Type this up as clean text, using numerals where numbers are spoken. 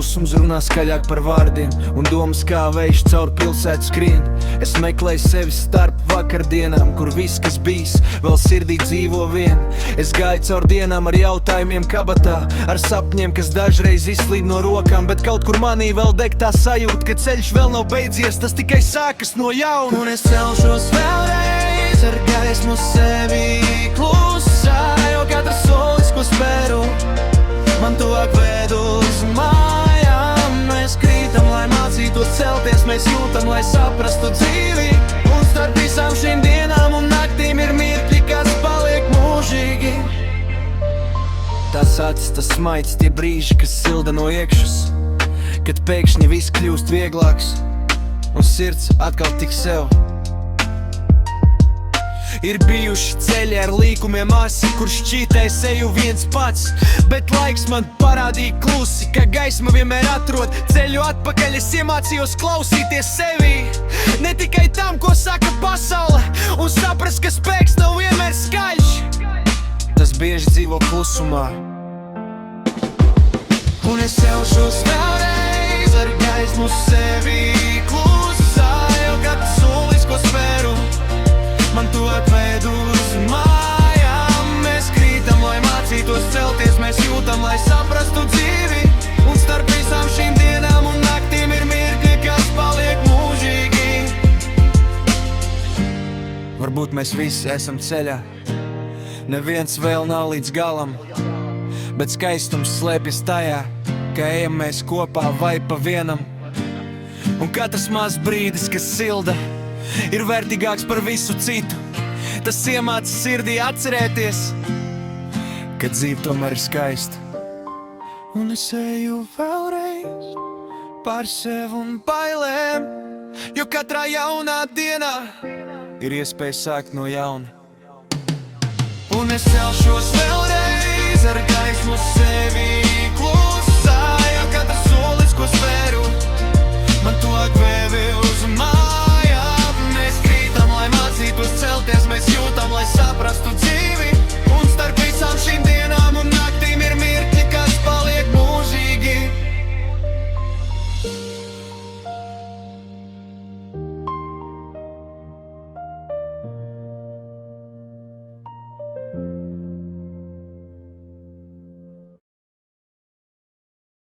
Klusums runā skaļāk par vārdiem, un domas kā vējš caur pilsētu skrien. Es meklēju sevi starp vakardienām, kur viss, kas bijis, vēl sirdī dzīvo vien. Es gāju caur dienām ar jautājumiem kabatā, ar sapņiem, kas dažreiz izslīd no rokām, bet kaut kur manī vēl deg tā sajūta, ka ceļš vēl nav beidzies, tas tikai sākas no jauna. Un es celšos vēlreiz ar gaismu sevi klusā, jo katrs solis, ko spēru, man tuvāk ved uz mājām. Mēs krītam, lai mācītos celties, mēs jūtam, lai saprastu dzīvi. Un starp visām šīm dienām un naktīm ir mirkļi, kas paliek mūžīgi. Tas acis, tas smaids, tie brīži, kas silda no iekšas, kad pēkšņi viss kļūst vieglāks un sirds atkal tik sev. Ir bijuši ceļi ar līkumiem asi, kur šķītēs eju viens pats, bet laiks man parādīja klusi, ka gaisma vienmēr atrod ceļu atpakaļ. Es iemācījos klausīties sevī, ne tikai tam, ko saka pasaule, un saprast, ka spēks nav vienmēr skaļš. Tas bieži dzīvo klusumā. Un es celšos vēlreiz ar gaismu sevi klusā, jo katrs solis, ko spēru, man tu atved uz mājām. Mēs krītam, lai mācītos celties, mēs jūtam, lai saprastu dzīvi. Un starp visām šīm dienām un naktīm ir mirkļi, kas paliek mūžīgi. Varbūt mēs visi esam ceļā, neviens vēl nav līdz galam, bet skaistums slēpjas tajā, ka ejam mēs kopā vai pa vienam. Un katrs maz brīdis, kas silda, ir vērtīgāks par visu citu. Tas iemāca sirdī atcerēties, ka dzīve tomēr ir skaista. Un es eju vēlreiz pār sev un bailēm, jo katrā jaunā dienā ir iespēja sākt no jauna. Un es celšos vēlreiz ar gaismu sevi